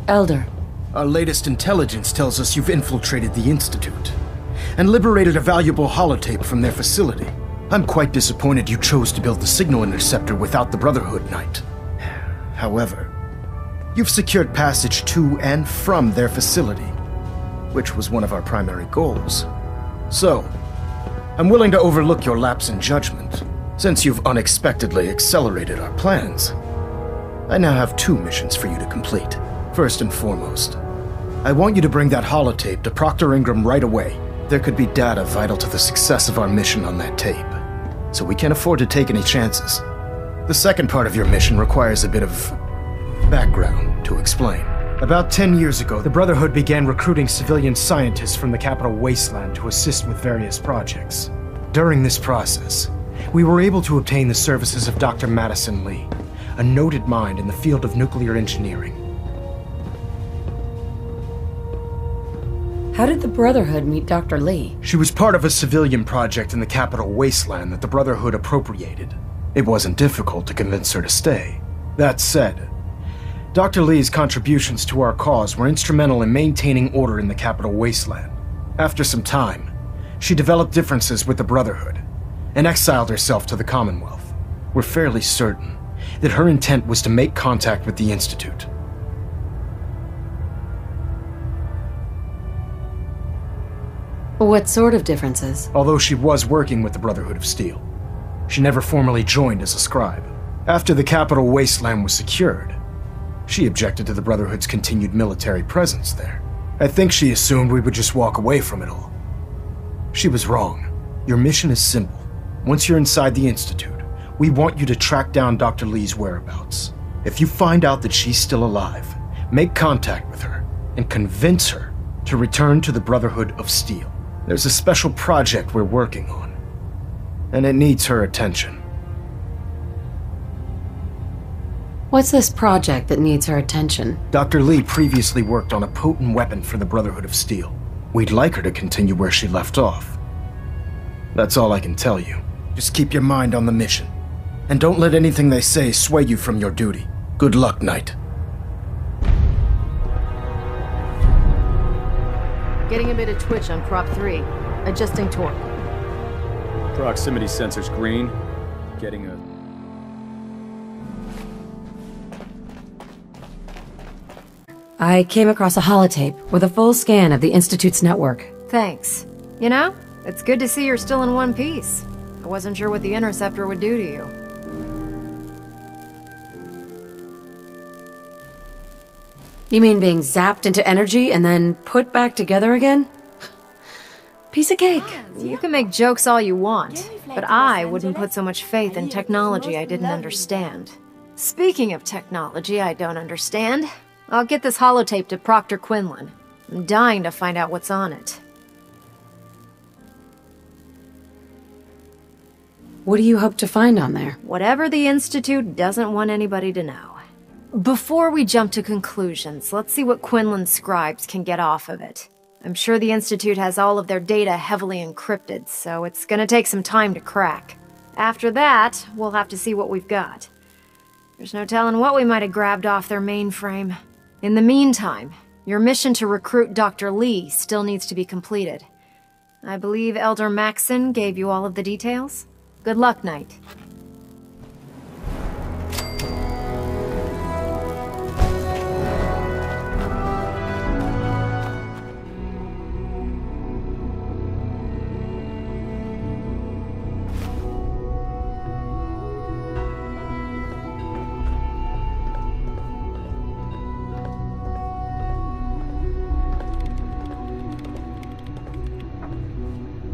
Elder. Our latest intelligence tells us you've infiltrated the Institute and liberated a valuable holotape from their facility. I'm quite disappointed you chose to build the signal interceptor without the Brotherhood Knight. However, you've secured passage to and from their facility, which was one of our primary goals. So, I'm willing to overlook your lapse in judgment, since you've unexpectedly accelerated our plans. I now have 2 missions for you to complete. First and foremost, I want you to bring that holotape to Proctor Ingram right away. There could be data vital to the success of our mission on that tape, so we can't afford to take any chances. The second part of your mission requires a bit of background to explain. About 10 years ago, the Brotherhood began recruiting civilian scientists from the capital wasteland to assist with various projects. During this process, we were able to obtain the services of Dr. Madison Lee, a noted mind in the field of nuclear engineering. How did the Brotherhood meet Dr. Lee? She was part of a civilian project in the capital wasteland that the Brotherhood appropriated. It wasn't difficult to convince her to stay. That said, Dr. Lee's contributions to our cause were instrumental in maintaining order in the capital wasteland. After some time, she developed differences with the Brotherhood and exiled herself to the Commonwealth. We're fairly certain that her intent was to make contact with the Institute. What sort of differences? Although she was working with the Brotherhood of Steel, she never formally joined as a scribe. After the capital wasteland was secured, she objected to the Brotherhood's continued military presence there. I think she assumed we would just walk away from it all. She was wrong. Your mission is simple. Once you're inside the Institute, we want you to track down Dr. Lee's whereabouts. If you find out that she's still alive, make contact with her and convince her to return to the Brotherhood of Steel. There's a special project we're working on, and it needs her attention. What's this project that needs her attention? Dr. Lee previously worked on a potent weapon for the Brotherhood of Steel. We'd like her to continue where she left off. That's all I can tell you. Just keep your mind on the mission, and don't let anything they say sway you from your duty. Good luck, Knight. Getting a bit of twitch on prop 3. Adjusting torque. Proximity sensor's green. Getting a... I came across a holotape with a full scan of the Institute's network. Thanks. You know, it's good to see you're still in one piece. I wasn't sure what the interceptor would do to you. You mean being zapped into energy and then put back together again? Piece of cake. You can make jokes all you want, but I wouldn't put so much faith in technology I didn't understand. Speaking of technology I don't understand, I'll get this holotape to Proctor Quinlan. I'm dying to find out what's on it. What do you hope to find on there? Whatever the Institute doesn't want anybody to know. Before we jump to conclusions, let's see what Quinlan's scribes can get off of it. I'm sure the Institute has all of their data heavily encrypted, so it's gonna take some time to crack. After that, we'll have to see what we've got. There's no telling what we might have grabbed off their mainframe. In the meantime, your mission to recruit Dr. Lee still needs to be completed. I believe Elder Maxson gave you all of the details? Good luck, Knight.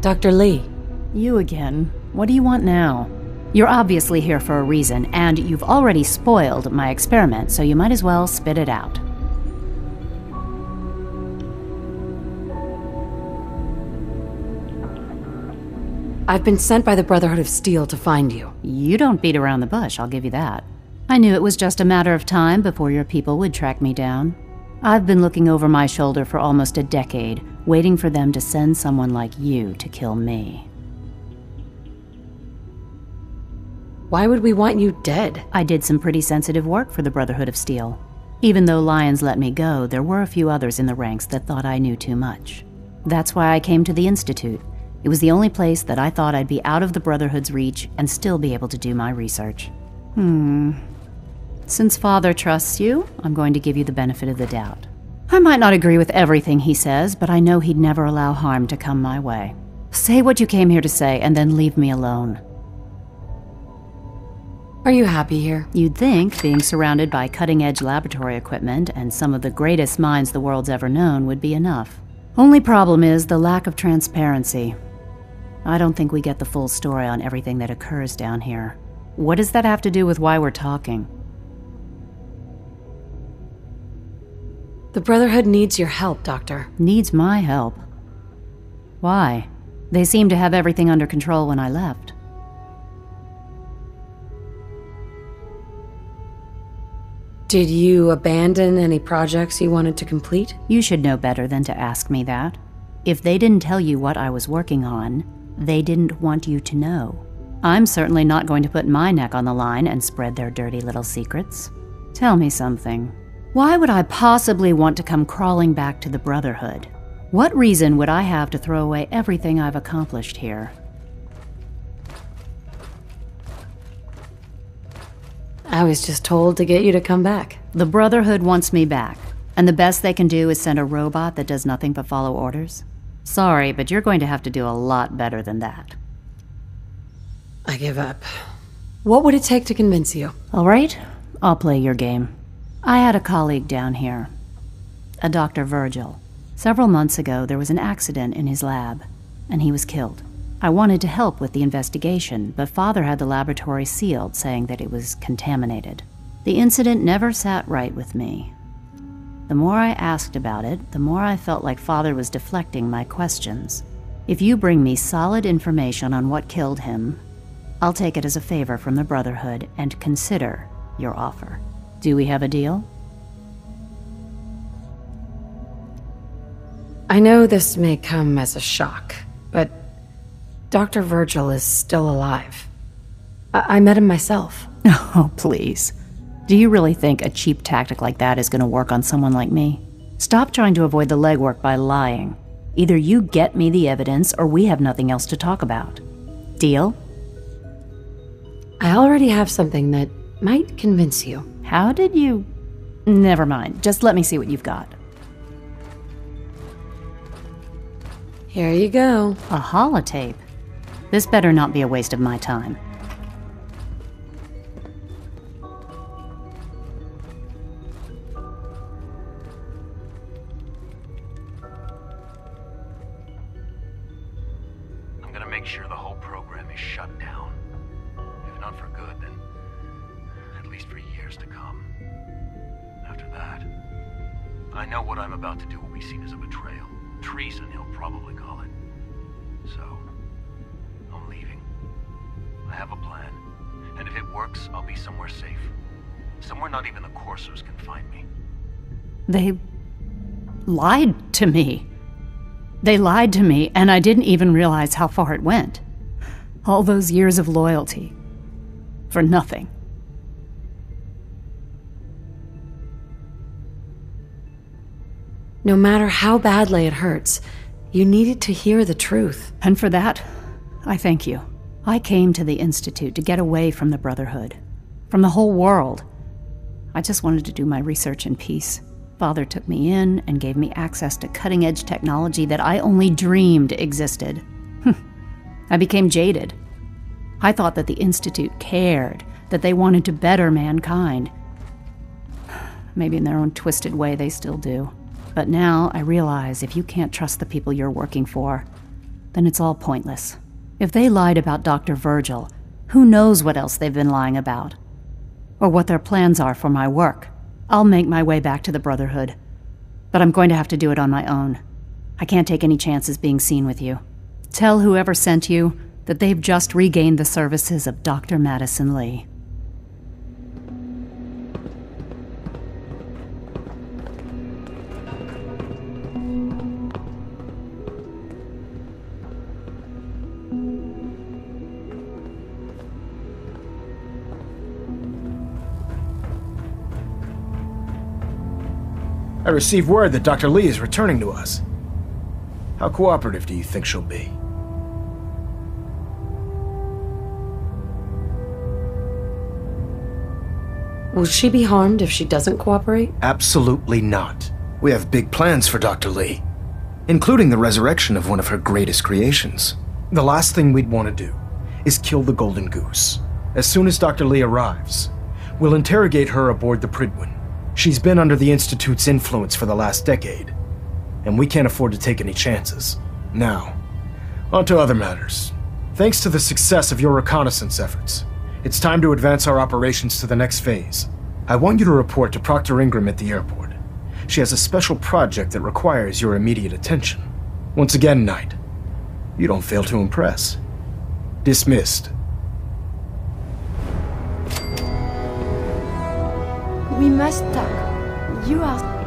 Dr. Lee. You again. What do you want now? You're obviously here for a reason, and you've already spoiled my experiment, so you might as well spit it out. I've been sent by the Brotherhood of Steel to find you. You don't beat around the bush, I'll give you that. I knew it was just a matter of time before your people would track me down. I've been looking over my shoulder for almost a decade, waiting for them to send someone like you to kill me. Why would we want you dead? I did some pretty sensitive work for the Brotherhood of Steel. Even though Lyons let me go, there were a few others in the ranks that thought I knew too much. That's why I came to the Institute. It was the only place that I thought I'd be out of the Brotherhood's reach and still be able to do my research. Since Father trusts you, I'm going to give you the benefit of the doubt. I might not agree with everything he says, but I know he'd never allow harm to come my way. Say what you came here to say, and then leave me alone. Are you happy here? You'd think being surrounded by cutting-edge laboratory equipment and some of the greatest minds the world's ever known would be enough. Only problem is the lack of transparency. I don't think we get the full story on everything that occurs down here. What does that have to do with why we're talking? The Brotherhood needs your help, Doctor. Needs my help? Why? They seemed to have everything under control when I left. Did you abandon any projects you wanted to complete? You should know better than to ask me that. If they didn't tell you what I was working on, they didn't want you to know. I'm certainly not going to put my neck on the line and spread their dirty little secrets. Tell me something. Why would I possibly want to come crawling back to the Brotherhood? What reason would I have to throw away everything I've accomplished here? I was just told to get you to come back. The Brotherhood wants me back, and the best they can do is send a robot that does nothing but follow orders? Sorry, but you're going to have to do a lot better than that. I give up. What would it take to convince you? All right, I'll play your game. I had a colleague down here, a Dr. Virgil. Several months ago, there was an accident in his lab, and he was killed. I wanted to help with the investigation, but Father had the laboratory sealed, saying that it was contaminated. The incident never sat right with me. The more I asked about it, the more I felt like Father was deflecting my questions. If you bring me solid information on what killed him, I'll take it as a favor from the Brotherhood and consider your offer. Do we have a deal? I know this may come as a shock, but Dr. Virgil is still alive. I met him myself. Oh, please. Do you really think a cheap tactic like that is going to work on someone like me? Stop trying to avoid the legwork by lying. Either you get me the evidence, or we have nothing else to talk about. Deal? I already have something that might convince you. How did you... Never mind. Just let me see what you've got. Here you go. A holotape? This better not be a waste of my time. I'm gonna make sure the whole program is shut down. If not for good, then at least for years to come. After that, I know what I'm about to do will be seen as a betrayal. Treason, he'll probably call it. So, I'm leaving. I have a plan. And if it works, I'll be somewhere safe. Somewhere not even the Coursers can find me. They lied to me. They lied to me, and I didn't even realize how far it went. All those years of loyalty. For nothing. No matter how badly it hurts, you needed to hear the truth. And for that, I thank you. I came to the Institute to get away from the Brotherhood. From the whole world. I just wanted to do my research in peace. Father took me in and gave me access to cutting-edge technology that I only dreamed existed. I became jaded. I thought that the Institute cared, that they wanted to better mankind. Maybe in their own twisted way they still do. But now I realize if you can't trust the people you're working for, then it's all pointless. If they lied about Dr. Virgil, who knows what else they've been lying about? Or what their plans are for my work. I'll make my way back to the Brotherhood. But I'm going to have to do it on my own. I can't take any chances being seen with you. Tell whoever sent you that they've just regained the services of Dr. Madison Lee. I received word that Dr. Lee is returning to us. How cooperative do you think she'll be? Will she be harmed if she doesn't cooperate? Absolutely not. We have big plans for Dr. Lee, including the resurrection of one of her greatest creations. The last thing we'd want to do is kill the Golden Goose. As soon as Dr. Lee arrives, we'll interrogate her aboard the Pridwin. She's been under the Institute's influence for the last decade, and we can't afford to take any chances. Now, on to other matters. Thanks to the success of your reconnaissance efforts, it's time to advance our operations to the next phase. I want you to report to Proctor Ingram at the airport. She has a special project that requires your immediate attention. Once again, Knight, you don't fail to impress. Dismissed. We must talk. You are